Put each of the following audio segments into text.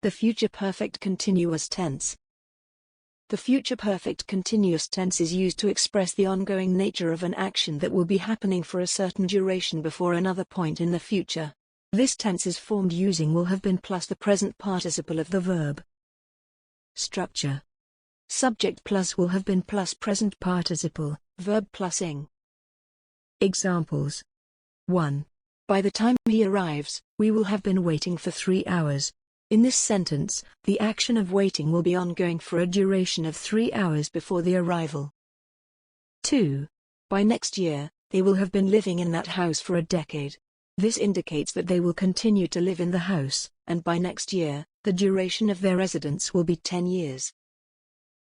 The future perfect continuous tense. The future perfect continuous tense is used to express the ongoing nature of an action that will be happening for a certain duration before another point in the future. This tense is formed using will have been plus the present participle of the verb. Structure. Subject plus will have been plus present participle, verb plus ing. Examples. 1. By the time he arrives, we will have been waiting for 3 hours. In this sentence, the action of waiting will be ongoing for a duration of 3 hours before the arrival. 2. By next year, they will have been living in that house for a decade. This indicates that they will continue to live in the house, and by next year, the duration of their residence will be 10 years.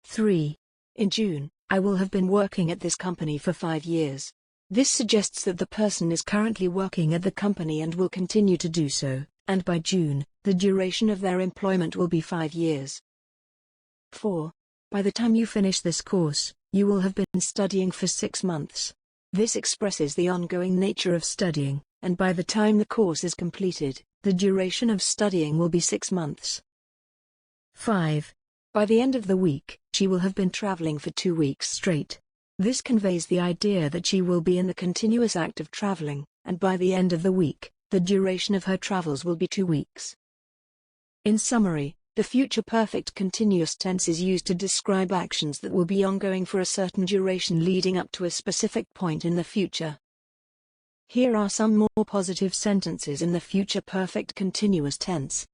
3. In June, I will have been working at this company for 5 years. This suggests that the person is currently working at the company and will continue to do so, and by June, the duration of their employment will be 5 years. 4. By the time you finish this course, you will have been studying for 6 months. This expresses the ongoing nature of studying, and by the time the course is completed, the duration of studying will be 6 months. 5. By the end of the week, she will have been traveling for 2 weeks straight. This conveys the idea that she will be in the continuous act of traveling, and by the end of the week, the duration of her travels will be 2 weeks. In summary, the future perfect continuous tense is used to describe actions that will be ongoing for a certain duration leading up to a specific point in the future. Here are some more positive sentences in the future perfect continuous tense.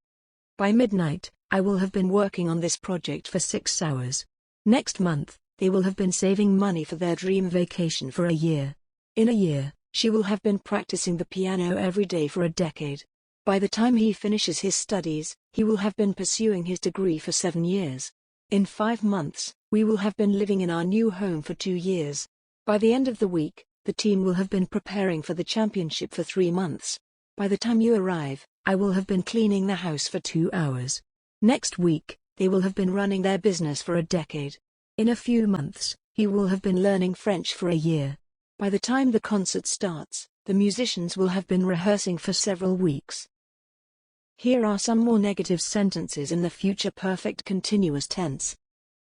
By midnight, I will have been working on this project for 6 hours. Next month, they will have been saving money for their dream vacation for a year. In a year, she will have been practicing the piano every day for a decade. By the time he finishes his studies, he will have been pursuing his degree for 7 years. In 5 months, we will have been living in our new home for 2 years. By the end of the week, the team will have been preparing for the championship for 3 months. By the time you arrive, I will have been cleaning the house for 2 hours. Next week, they will have been running their business for a decade. In a few months, he will have been learning French for a year. By the time the concert starts, the musicians will have been rehearsing for several weeks. Here are some more negative sentences in the future perfect continuous tense.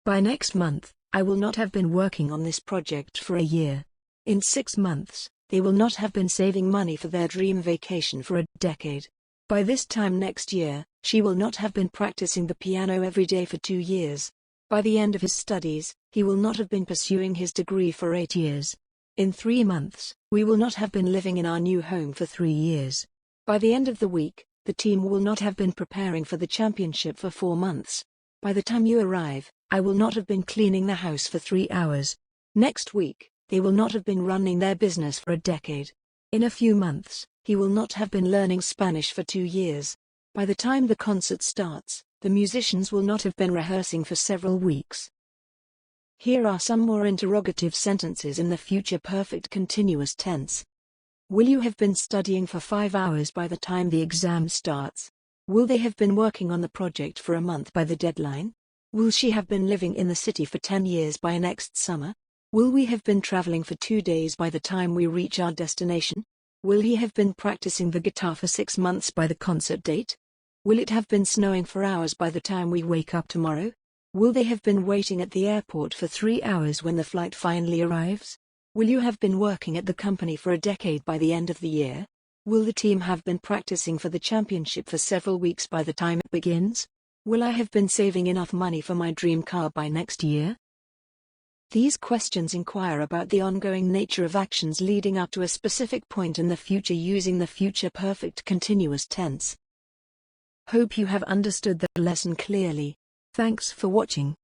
By next month, I will not have been working on this project for a year. In 6 months, they will not have been saving money for their dream vacation for a decade. By this time next year, she will not have been practicing the piano every day for 2 years. By the end of his studies, he will not have been pursuing his degree for 8 years. In 3 months, we will not have been living in our new home for 3 years. By the end of the week, the team will not have been preparing for the championship for 4 months. By the time you arrive, I will not have been cleaning the house for 3 hours. Next week, they will not have been running their business for a decade. In a few months, he will not have been learning Spanish for 2 years. By the time the concert starts, the musicians will not have been rehearsing for several weeks. Here are some more interrogative sentences in the future perfect continuous tense. Will you have been studying for 5 hours by the time the exam starts? Will they have been working on the project for a month by the deadline? Will she have been living in the city for 10 years by next summer? Will we have been traveling for 2 days by the time we reach our destination? Will he have been practicing the guitar for 6 months by the concert date? Will it have been snowing for hours by the time we wake up tomorrow? Will they have been waiting at the airport for 3 hours when the flight finally arrives? Will you have been working at the company for a decade by the end of the year? Will the team have been practicing for the championship for several weeks by the time it begins? Will I have been saving enough money for my dream car by next year? These questions inquire about the ongoing nature of actions leading up to a specific point in the future using the future perfect continuous tense. Hope you have understood the lesson clearly. Thanks for watching.